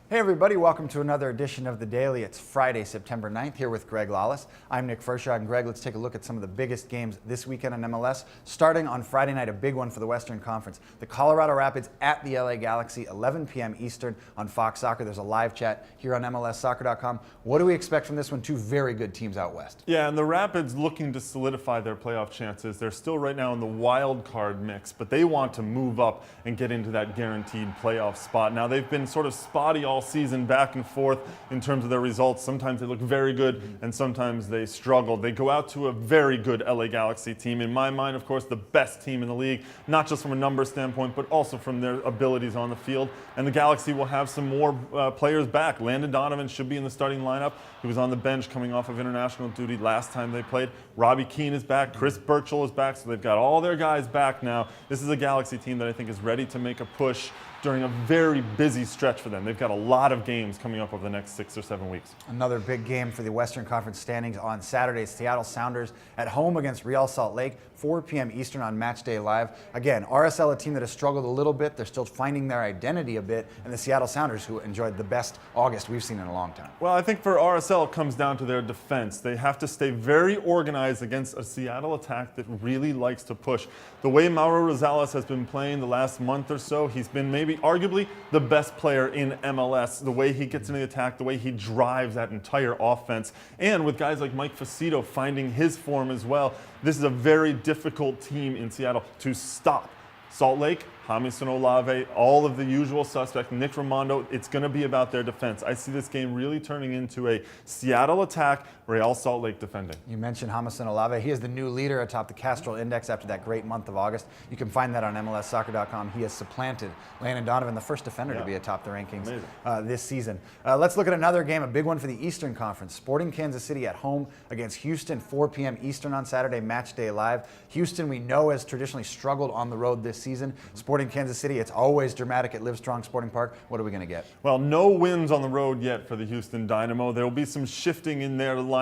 Hey everybody, welcome to another edition of The Daily. It's Friday, September 9th, here with Greg Lawless. I'm Nick Fershaw, and Greg, let's take a look at some of the biggest games this weekend on MLS. Starting on Friday night, a big one for the Western Conference. The Colorado Rapids at the LA Galaxy, 11 p.m. Eastern on Fox Soccer. There's a live chat here on MLSsoccer.com. What do we expect from this one? Two very good teams out west. Yeah, and the Rapids looking to solidify their playoff chances. They're still right now in the wild card mix, but they want to move up and get into that guaranteed playoff spot. Now, they've been sort of spotty all season, back and forth in terms of their results. Sometimes they look very good, and sometimes they struggle. They go out to a very good LA Galaxy team. In my mind, of course, the best team in the league, not just from a number standpoint, but also from their abilities on the field. And the Galaxy will have some more players back. Landon Donovan should be in the starting lineup. He was on the bench coming off of international duty last time they played. Robbie Keane is back. Chris Birchall is back. So they've got all their guys back now. This is a Galaxy team that I think is ready to make a push during a very busy stretch for them. They've got a lot of games coming up over the next 6 or 7 weeks. Another big game for the Western Conference standings on Saturday. Seattle Sounders at home against Real Salt Lake, 4 p.m. Eastern on Match Day Live. Again, RSL, a team that has struggled a little bit. They're still finding their identity a bit. And the Seattle Sounders, who enjoyed the best August we've seen in a long time. Well, I think for RSL, it comes down to their defense. They have to stay very organized against a Seattle attack that really likes to push. The way Mauro Rosales has been playing the last month or so, he's been maybe arguably the best player in MLS. The way he gets into the attack, the way he drives that entire offense. And with guys like Mike Facito finding his form as well, this is a very difficult team in Seattle to stop. Salt Lake, Jamison Olave, all of the usual suspects, Nick Raimondo, it's going to be about their defense. I see this game really turning into a Seattle attack, Real Salt Lake defending. You mentioned Jamison Olave. He is the new leader atop the Castrol Index after that great month of August. You can find that on MLSsoccer.com. He has supplanted Landon Donovan, the first defender to be atop the rankings this season. Let's look at another game, a big one for the Eastern Conference. Sporting Kansas City at home against Houston, 4 p.m. Eastern on Saturday, Match Day Live. Houston, we know, has traditionally struggled on the road this season. Sporting Kansas City, it's always dramatic at Livestrong Sporting Park. What are we going to get? Well, no wins on the road yet for the Houston Dynamo. There will be some shifting in their lineup.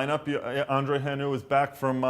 Andre Hanu is back from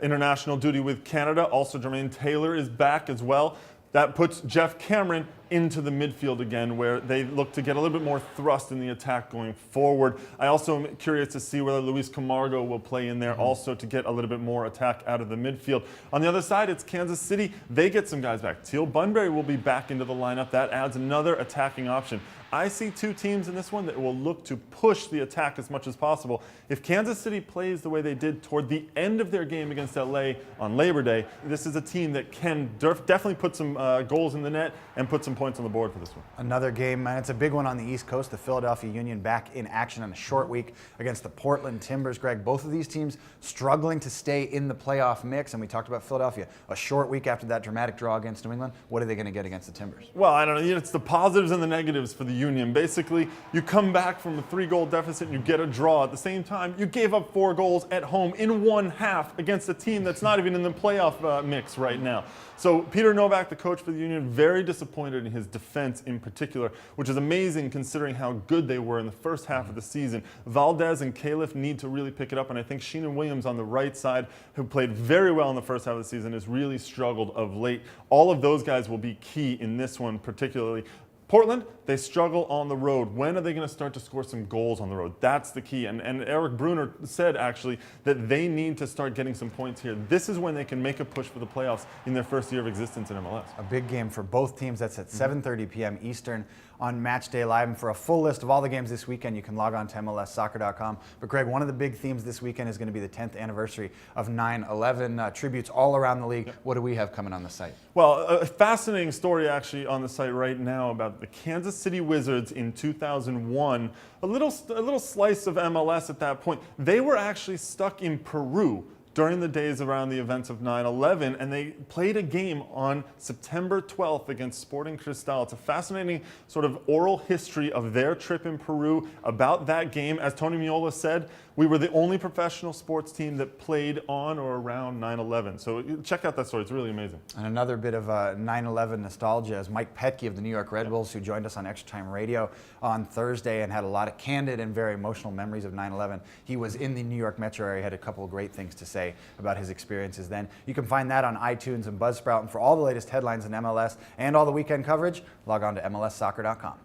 international duty with Canada. Also, Jermaine Taylor is back as well. That puts Jeff Cameron into the midfield again, where they look to get a little bit more thrust in the attack going forward. I also am curious to see whether Luis Camargo will play in there also to get a little bit more attack out of the midfield. On the other side, it's Kansas City. They get some guys back. Teal Bunbury will be back into the lineup. That adds another attacking option. I see two teams in this one that will look to push the attack as much as possible. If Kansas City plays the way they did toward the end of their game against LA on Labor Day, this is a team that can definitely put some goals in the net and put some points on the board for this one. Another game, and it's a big one on the East Coast. The Philadelphia Union back in action on a short week against the Portland Timbers. Greg, both of these teams struggling to stay in the playoff mix, and we talked about Philadelphia. A short week after that dramatic draw against New England. What are they going to get against the Timbers? Well, I don't know. It's the positives and the negatives for the Union. Basically, you come back from a 3-goal deficit and you get a draw. At the same time, you gave up 4 goals at home in one half against a team that's not even in the playoff mix right now. So Peter Novak, the coach for the Union, very disappointed in his defense in particular, which is amazing considering how good they were in the first half of the season. Valdez and Califf need to really pick it up, and I think Sheenan Williams on the right side, who played very well in the first half of the season, has really struggled of late. All of those guys will be key in this one particularly. Portland, they struggle on the road. When are they going to start to score some goals on the road? That's the key. And Eric Bruner said, actually, that they need to start getting some points here. This is when they can make a push for the playoffs in their first year of existence in MLS. A big game for both teams. That's at 7:30 p.m. Eastern on Match Day Live. And for a full list of all the games this weekend, you can log on to MLSsoccer.com. But Greg, one of the big themes this weekend is going to be the 10th anniversary of 9/11. Tributes all around the league. What do we have coming on the site? Well, a fascinating story actually on the site right now about the Kansas City Wizards in 2001. A little slice of MLS at that point. They were actually stuck in Peru during the days around the events of 9/11, and they played a game on September 12th against Sporting Cristal. It's a fascinating sort of oral history of their trip in Peru about that game. As Tony Meola said, we were the only professional sports team that played on or around 9/11. So check out that story. It's really amazing. And another bit of 9/11 nostalgia is Mike Petke of the New York Red Bulls, who joined us on Extra Time Radio on Thursday and had a lot of candid and very emotional memories of 9/11. He was in the New York metro area, had a couple of great things to say about his experiences then. You can find that on iTunes and Buzzsprout. And for all the latest headlines in MLS and all the weekend coverage, log on to MLSsoccer.com.